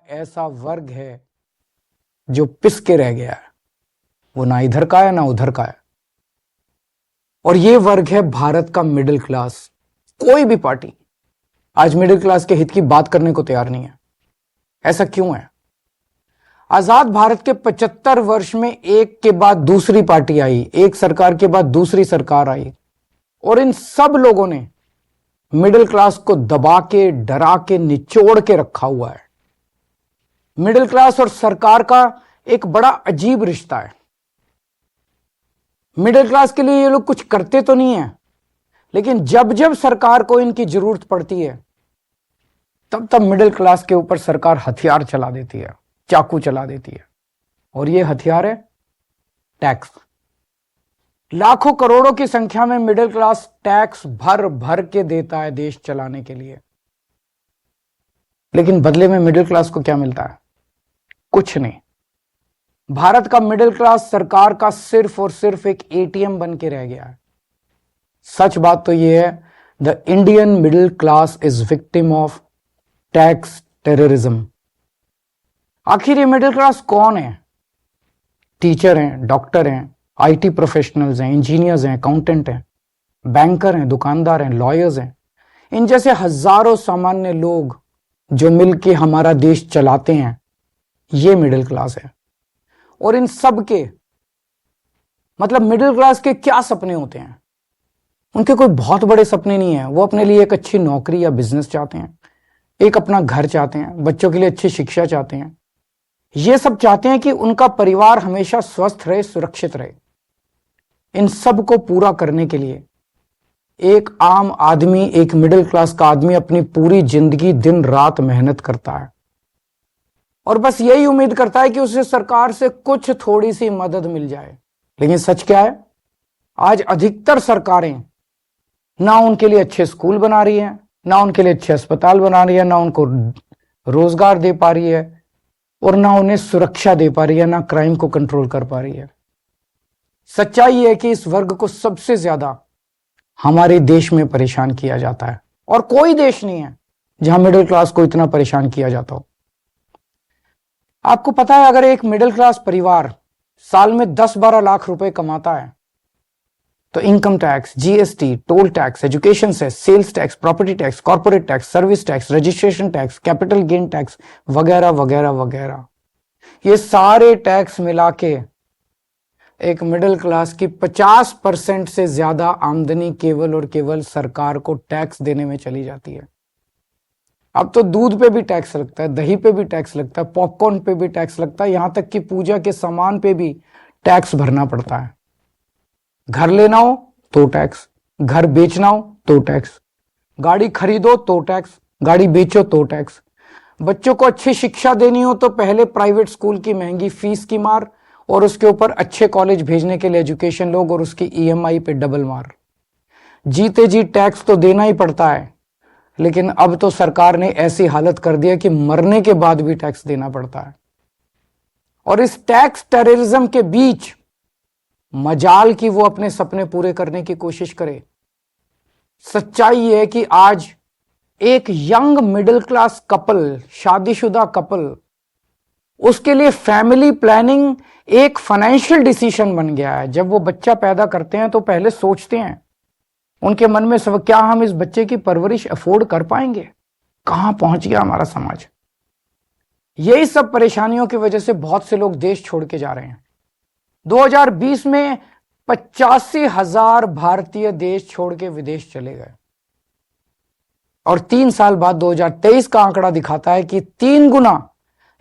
ऐसा वर्ग है जो पिस के रह गया है, वो ना इधर का है ना उधर का है, और ये वर्ग है भारत का मिडिल क्लास। कोई भी पार्टी आज मिडिल क्लास के हित की बात करने को तैयार नहीं है। ऐसा क्यों है? आजाद भारत के 75 वर्ष में एक के बाद दूसरी पार्टी आई, एक सरकार के बाद दूसरी सरकार आई, और इन सब लोगों ने मिडिल क्लास को दबा के, डरा के, निचोड़ के रखा हुआ है। मिडिल क्लास और सरकार का एक बड़ा अजीब रिश्ता है। मिडिल क्लास के लिए ये लोग कुछ करते तो नहीं है, लेकिन जब जब सरकार को इनकी जरूरत पड़ती है तब तब मिडिल क्लास के ऊपर सरकार हथियार चला देती है, चाकू चला देती है, और ये हथियार है टैक्स। लाखों करोड़ों की संख्या में मिडिल क्लास टैक्स भर भर के देता है देश चलाने के लिए, लेकिन बदले में मिडिल क्लास को क्या मिलता है? कुछ नहीं। भारत का मिडिल क्लास सरकार का सिर्फ और सिर्फ एक एटीएम बन के रह गया है। सच बात तो यह है, the Indian middle class is victim of tax terrorism. आखिर ये मिडिल क्लास कौन है? टीचर हैं, डॉक्टर हैं, आईटी प्रोफेशनल्स हैं, इंजीनियर्स हैं, अकाउंटेंट हैं, बैंकर हैं, दुकानदार हैं, लॉयर्स हैं। इन जैसे हजारों सामान्य लोग जो मिलके हमारा देश चलाते हैं, ये मिडिल क्लास है। और इन सब के मतलब मिडिल क्लास के क्या सपने होते हैं? उनके कोई बहुत बड़े सपने नहीं है। वो अपने लिए एक अच्छी नौकरी या बिजनेस चाहते हैं, एक अपना घर चाहते हैं, बच्चों के लिए अच्छी शिक्षा चाहते हैं। ये सब चाहते हैं कि उनका परिवार हमेशा स्वस्थ रहे, सुरक्षित रहे। इन सब को पूरा करने के लिए एक आम आदमी, एक मिडिल क्लास का आदमी अपनी पूरी जिंदगी दिन रात मेहनत करता है और बस यही उम्मीद करता है कि उसे सरकार से कुछ थोड़ी सी मदद मिल जाए। लेकिन सच क्या है? आज अधिकतर सरकारें ना उनके लिए अच्छे स्कूल बना रही हैं, ना उनके लिए अच्छे अस्पताल बना रही है, ना उनको रोजगार दे पा रही है, और ना उन्हें सुरक्षा दे पा रही है, ना क्राइम को कंट्रोल कर पा रही है। सच्चाई है कि इस वर्ग को सबसे ज्यादा हमारे देश में परेशान किया जाता है, और कोई देश नहीं है जहां मिडिल क्लास को इतना परेशान किया जाता हो। आपको पता है, अगर एक मिडिल क्लास परिवार साल में 10-12 लाख रुपए कमाता है तो income tax, GST, toll tax, education cess, sales tax, property tax, corporate tax, service tax, registration tax, capital gain tax वगैरह वगैरह वगैरह, ये सारे टैक्स मिला के एक मिडिल क्लास की 50% से ज्यादा आमदनी केवल और केवल सरकार को टैक्स देने में चली जाती है। अब तो दूध पे भी टैक्स लगता है, दही पे भी टैक्स लगता है, पॉपकॉर्न पे भी टैक्स लगता है, यहां तक कि पूजा के सामान पे भी टैक्स भरना पड़ता है। घर लेना हो तो टैक्स, घर बेचना हो तो टैक्स, गाड़ी खरीदो तो टैक्स, गाड़ी बेचो तो टैक्स, बच्चों को अच्छी शिक्षा देनी हो तो पहले प्राइवेट स्कूल की महंगी फीस की मार, और उसके ऊपर अच्छे कॉलेज भेजने के लिए एजुकेशन लोग और उसकी ईएमआई पे डबल मार। जीते जी टैक्स तो देना ही पड़ता है, लेकिन अब तो सरकार ने ऐसी हालत कर दी है कि मरने के बाद भी टैक्स देना पड़ता है। और इस टैक्स टेररिज्म के बीच मजाल की वो अपने सपने पूरे करने की कोशिश करे। सच्चाई है कि आज एक यंग मिडिल क्लास कपल, शादीशुदा कपल, उसके लिए फैमिली प्लानिंग एक फाइनेंशियल डिसीजन बन गया है। जब वो बच्चा पैदा करते हैं तो पहले सोचते हैं, उनके मन में सब, क्या हम इस बच्चे की परवरिश अफोर्ड कर पाएंगे? कहां पहुंच गया हमारा समाज? यही सब परेशानियों की वजह से बहुत से लोग देश छोड़ के जा रहे हैं। 2020 में 85,000 भारतीय देश छोड़ के विदेश चले गए, और 3 साल बाद 2023 का आंकड़ा दिखाता है कि 3 गुना,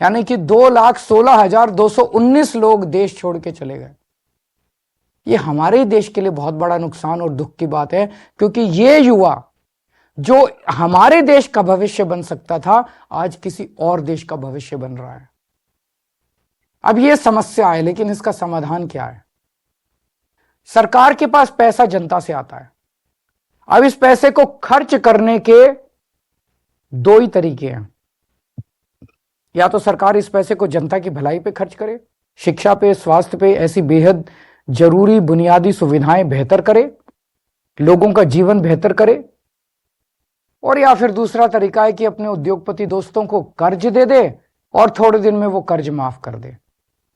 यानी कि 2,16,219 लोग देश छोड़ के चले गए। ये हमारे देश के लिए बहुत बड़ा नुकसान और दुख की बात है, क्योंकि ये युवा जो हमारे देश का भविष्य बन सकता था, आज किसी और देश का भविष्य बन रहा है। अब ये समस्या है, लेकिन इसका समाधान क्या है? सरकार के पास पैसा जनता से आता है। अब इस पैसे को खर्च करने के 2 ही तरीके हैं। या तो सरकार इस पैसे को जनता की भलाई पे खर्च करे, शिक्षा पे, स्वास्थ्य पे, ऐसी बेहद जरूरी बुनियादी सुविधाएं बेहतर करे, लोगों का जीवन बेहतर करे, और या फिर दूसरा तरीका है कि अपने उद्योगपति दोस्तों को कर्ज दे दे और थोड़े दिन में वो कर्ज माफ कर दे,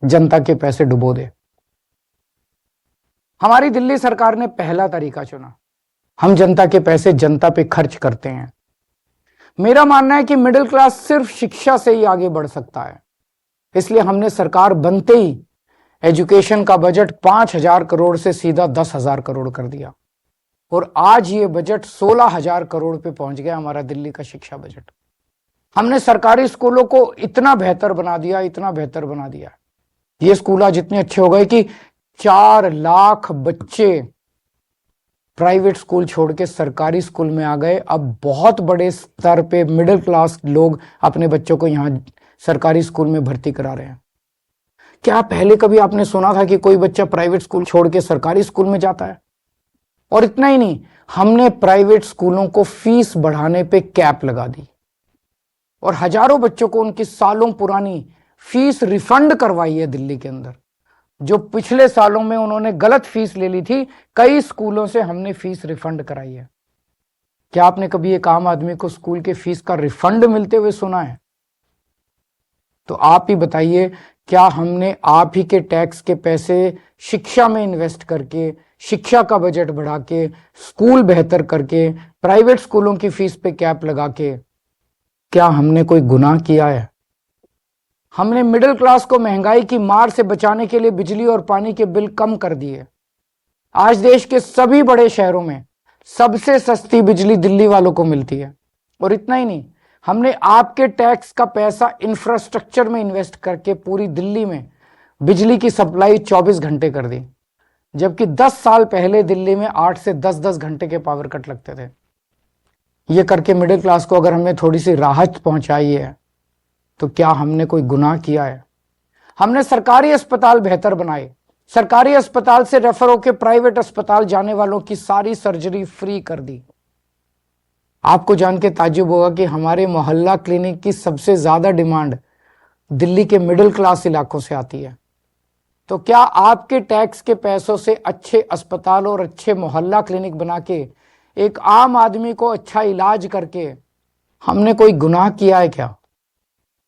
जनता के पैसे डुबो दे। हमारी दिल्ली सरकार ने पहला तरीका चुना, हम जनता के पैसे जनता पे खर्च करते हैं। मेरा मानना है कि मिडिल क्लास सिर्फ शिक्षा से ही आगे बढ़ सकता है, इसलिए हमने सरकार बनते ही एजुकेशन का बजट 5,000 करोड़ से सीधा 10,000 करोड़ कर दिया, और आज ये बजट 16,000 करोड़ पे पहुंच गया, हमारा दिल्ली का शिक्षा बजट। हमने सरकारी स्कूलों को इतना बेहतर बना दिया, इतना बेहतर बना दिया, ये स्कूल आज इतने अच्छे हो गए कि 4 लाख बच्चे प्राइवेट स्कूल छोड़ के सरकारी स्कूल में आ गए। अब बहुत बड़े स्तर पे मिडिल क्लास लोग अपने बच्चों को यहां सरकारी स्कूल में भर्ती करा रहे हैं। क्या पहले कभी आपने सुना था कि कोई बच्चा प्राइवेट स्कूल छोड़ के सरकारी स्कूल में जाता है? और इतना ही नहीं, हमने प्राइवेट स्कूलों को फीस बढ़ाने पे कैप लगा दी और हजारों बच्चों को उनकी सालों पुरानी फीस रिफंड करवाई है दिल्ली के अंदर। जो पिछले सालों में उन्होंने गलत फीस ले ली थी, कई स्कूलों से हमने फीस रिफंड कराई है। क्या आपने कभी एक आम आदमी को स्कूल के फीस का रिफंड मिलते हुए सुना है? तो आप ही बताइए, क्या हमने आप ही के टैक्स के पैसे शिक्षा में इन्वेस्ट करके, शिक्षा का बजट बढ़ा के, स्कूल बेहतर करके, प्राइवेट स्कूलों की फीस पे कैप लगा के, क्या हमने कोई गुनाह किया है? हमने मिडिल क्लास को महंगाई की मार से बचाने के लिए बिजली और पानी के बिल कम कर दिए। आज देश के सभी बड़े शहरों में सबसे सस्ती बिजली दिल्ली वालों को मिलती है। और इतना ही नहीं, हमने आपके टैक्स का पैसा इंफ्रास्ट्रक्चर में इन्वेस्ट करके पूरी दिल्ली में बिजली की सप्लाई 24 घंटे कर दी, जबकि 10 साल पहले दिल्ली में 8 से 10-10 घंटे के पावर कट लगते थे। ये करके मिडिल क्लास को अगर हमने थोड़ी सी राहत पहुंचाई है, तो क्या हमने कोई गुनाह किया है? हमने सरकारी अस्पताल बेहतर बनाए, सरकारी अस्पताल से रेफर होकर प्राइवेट अस्पताल जाने वालों की सारी सर्जरी फ्री कर दी। आपको जान के ताज्जुब होगा कि हमारे मोहल्ला क्लिनिक की सबसे ज्यादा डिमांड दिल्ली के मिडिल क्लास इलाकों से आती है। तो क्या आपके टैक्स के पैसों से अच्छे अस्पताल और अच्छे मोहल्ला क्लिनिक बना के एक आम आदमी को अच्छा इलाज करके हमने कोई गुनाह किया है क्या?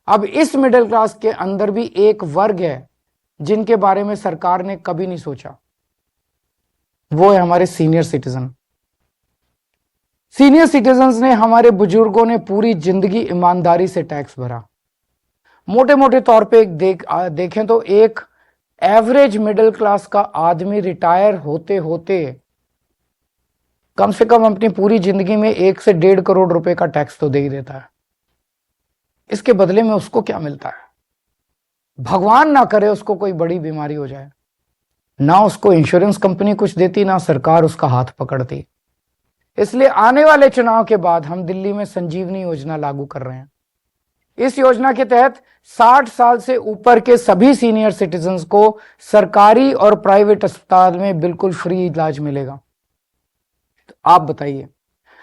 अब इस मिडिल क्लास के अंदर भी एक वर्ग है जिनके बारे में सरकार ने कभी नहीं सोचा, वो है हमारे सीनियर सिटीजन। सीनियर सिटीजन्स ने, हमारे बुजुर्गों ने पूरी जिंदगी ईमानदारी से टैक्स भरा। मोटे मोटे तौर पे देखें तो एक एवरेज मिडिल क्लास का आदमी रिटायर होते होते कम से कम अपनी पूरी जिंदगी में 1 से 1.5 करोड़ रुपए का टैक्स तो दे ही देता है। इसके बदले में उसको क्या मिलता है? भगवान ना करे उसको कोई बड़ी बीमारी हो जाए, ना उसको इंश्योरेंस कंपनी कुछ देती, ना सरकार उसका हाथ पकड़ती। इसलिए आने वाले चुनाव के बाद हम दिल्ली में संजीवनी योजना लागू कर रहे हैं। इस योजना के तहत 60 साल से ऊपर के सभी सीनियर सिटीजन्स को सरकारी और प्राइवेट अस्पताल में बिल्कुल फ्री इलाज मिलेगा। तो आप बताइए,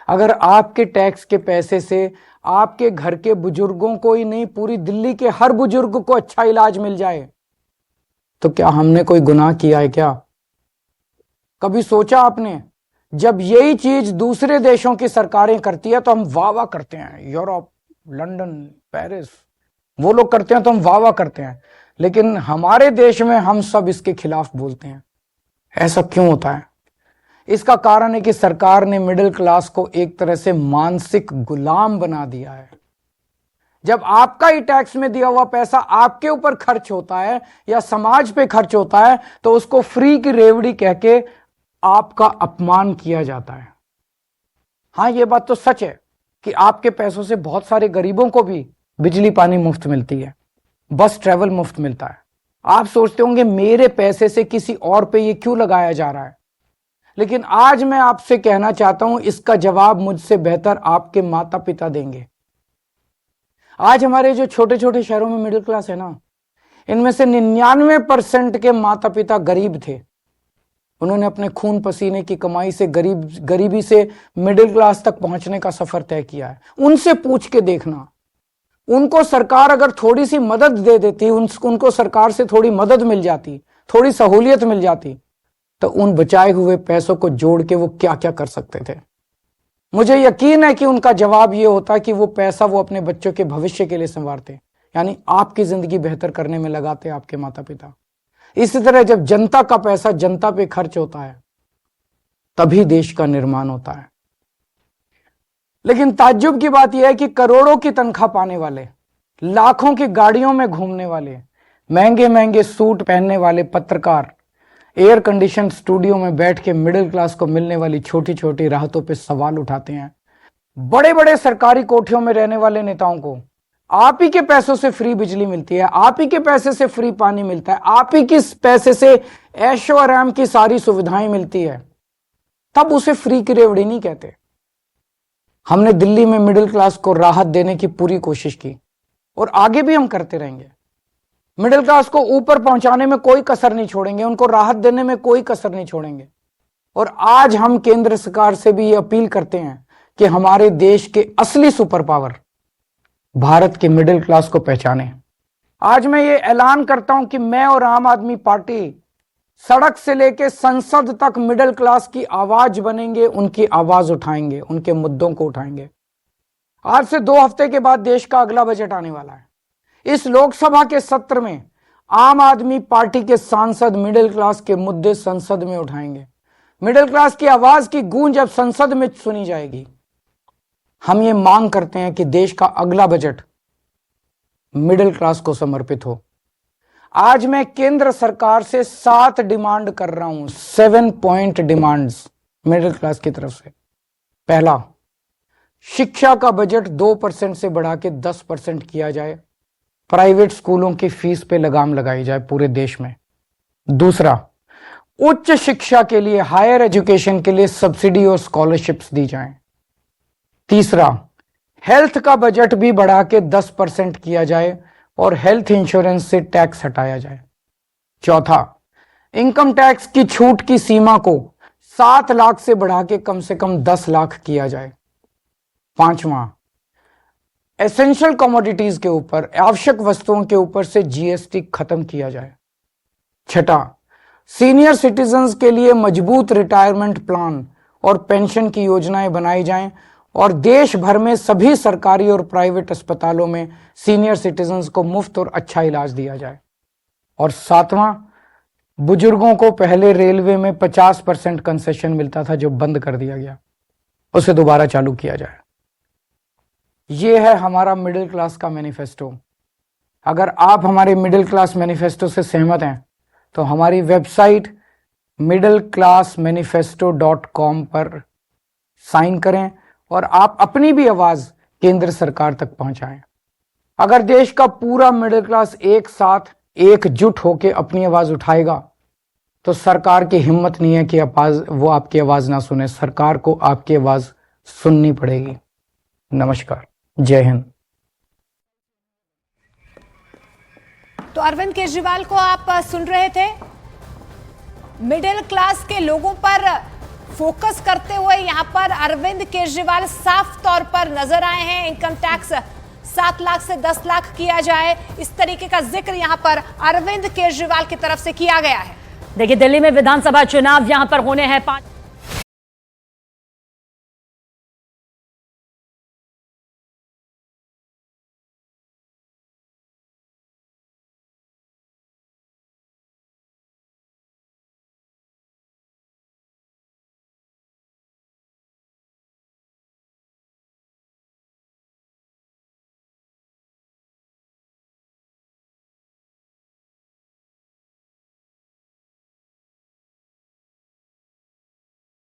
अगर आपके टैक्स के पैसे से आपके घर के बुजुर्गों को ही नहीं, पूरी दिल्ली के हर बुजुर्ग को अच्छा इलाज मिल जाए, तो क्या हमने कोई गुनाह किया है क्या? कभी सोचा आपने, जब यही चीज दूसरे देशों की सरकारें करती है तो हम वाह वाह करते हैं, यूरोप, लंदन, पेरिस, वो लोग करते हैं तो हम वाह वाह करते हैं, लेकिन हमारे देश में हम सब इसके खिलाफ बोलते हैं। ऐसा क्यों होता है? इसका कारण है कि सरकार ने मिडिल क्लास को एक तरह से मानसिक गुलाम बना दिया है। जब आपका ही टैक्स में दिया हुआ पैसा आपके ऊपर खर्च होता है या समाज पे खर्च होता है, तो उसको फ्री की रेवड़ी कह के आपका अपमान किया जाता है। हां, यह बात तो सच है कि आपके पैसों से बहुत सारे गरीबों को भी बिजली पानी मुफ्त मिलती है, बस ट्रैवल मुफ्त मिलता है। आप सोचते होंगे मेरे पैसे से किसी और पे ये क्यों लगाया जा रहा है, लेकिन आज मैं आपसे कहना चाहता हूं, इसका जवाब मुझसे बेहतर आपके माता पिता देंगे। आज हमारे जो छोटे छोटे शहरों में मिडिल क्लास है ना, इनमें से 99% के माता पिता गरीब थे। उन्होंने अपने खून पसीने की कमाई से गरीबी से मिडिल क्लास तक पहुंचने का सफर तय किया है। उनसे पूछ के देखना, उनको सरकार अगर थोड़ी सी मदद दे देती, उनको सरकार से थोड़ी मदद मिल जाती, थोड़ी सहूलियत मिल जाती, तो उन बचाए हुए पैसों को जोड़ के वो क्या क्या कर सकते थे। मुझे यकीन है कि उनका जवाब ये होता कि वो पैसा वो अपने बच्चों के भविष्य के लिए संवारते, यानी आपकी जिंदगी बेहतर करने में लगाते हैं आपके माता पिता। इसी तरह जब जनता का पैसा जनता पे खर्च होता है तभी देश का निर्माण होता है। लेकिन ताज्जुब की बात यह है कि करोड़ों की तनख्वाह पाने वाले, लाखों की गाड़ियों में घूमने वाले, महंगे महंगे सूट पहनने वाले पत्रकार एयर कंडीशन स्टूडियो में बैठ के मिडिल क्लास को मिलने वाली छोटी छोटी राहतों पे सवाल उठाते हैं। बड़े बड़े सरकारी कोठियों में रहने वाले नेताओं को आप ही के पैसों से फ्री बिजली मिलती है, आप ही के पैसे से फ्री पानी मिलता है, आप ही के पैसे से ऐशो आराम की सारी सुविधाएं मिलती है, तब उसे फ्री की रेवड़ी नहीं कहते। हमने दिल्ली में मिडिल क्लास को राहत देने की पूरी कोशिश की और आगे भी हम करते रहेंगे। मिडिल क्लास को ऊपर पहुंचाने में कोई कसर नहीं छोड़ेंगे, उनको राहत देने में कोई कसर नहीं छोड़ेंगे। और आज हम केंद्र सरकार से भी ये अपील करते हैं कि हमारे देश के असली सुपर पावर भारत के मिडिल क्लास को पहचाने। आज मैं ये ऐलान करता हूं कि मैं और आम आदमी पार्टी सड़क से लेकर संसद तक मिडिल क्लास की आवाज बनेंगे, उनकी आवाज उठाएंगे, उनके मुद्दों को उठाएंगे। आज से 2 हफ्ते के बाद देश का अगला बजट आने वाला है। इस लोकसभा के सत्र में आम आदमी पार्टी के सांसद मिडिल क्लास के मुद्दे संसद में उठाएंगे। मिडिल क्लास की आवाज की गूंज जब संसद में सुनी जाएगी, हम ये मांग करते हैं कि देश का अगला बजट मिडिल क्लास को समर्पित हो। आज मैं केंद्र सरकार से 7 डिमांड कर रहा हूं, 7 पॉइंट डिमांड्स मिडिल क्लास की तरफ से। पहला, शिक्षा का बजट 2% से बढ़ा के 10% किया जाए, प्राइवेट स्कूलों की फीस पे लगाम लगाई जाए पूरे देश में। दूसरा, उच्च शिक्षा के लिए, हायर एजुकेशन के लिए सब्सिडी और स्कॉलरशिप्स दी जाएं। तीसरा, हेल्थ का बजट भी बढ़ा के 10% किया जाए और हेल्थ इंश्योरेंस से टैक्स हटाया जाए। चौथा, इनकम टैक्स की छूट की सीमा को 7 लाख से बढ़ा के कम से कम 10 लाख किया जाए। पांचवा, एसेंशियल कमोडिटीज के ऊपर, आवश्यक वस्तुओं के ऊपर से जीएसटी खत्म किया जाए। छठा, सीनियर सिटीजन्स के लिए मजबूत रिटायरमेंट प्लान और पेंशन की योजनाएं बनाई जाएं और देश भर में सभी सरकारी और प्राइवेट अस्पतालों में सीनियर सिटीजन्स को मुफ्त और अच्छा इलाज दिया जाए। और सातवां, बुजुर्गों को पहले रेलवे में 50% कंसेशन मिलता था जो बंद कर दिया गया, उसे दोबारा चालू किया जाए। ये है हमारा मिडिल क्लास का मैनिफेस्टो। अगर आप हमारे मिडिल क्लास मैनिफेस्टो से सहमत हैं तो हमारी वेबसाइट middleclassmanifesto.com पर साइन करें और आप अपनी भी आवाज केंद्र सरकार तक पहुंचाएं। अगर देश का पूरा मिडिल क्लास एक साथ एकजुट होकर अपनी आवाज उठाएगा तो सरकार की हिम्मत नहीं है कि वो आपकी आवाज ना सुने। सरकार को आपकी आवाज सुननी पड़ेगी। नमस्कार, जय हिंद। तो अरविंद केजरीवाल को आप सुन रहे थे। मिडिल क्लास के लोगों पर फोकस करते हुए यहां पर अरविंद केजरीवाल साफ तौर पर नजर आए हैं। इनकम टैक्स 7 लाख से 10 लाख किया जाए, इस तरीके का जिक्र यहां पर अरविंद केजरीवाल की तरफ से किया गया है। देखिए, दिल्ली में विधानसभा चुनाव यहां पर होने हैं 5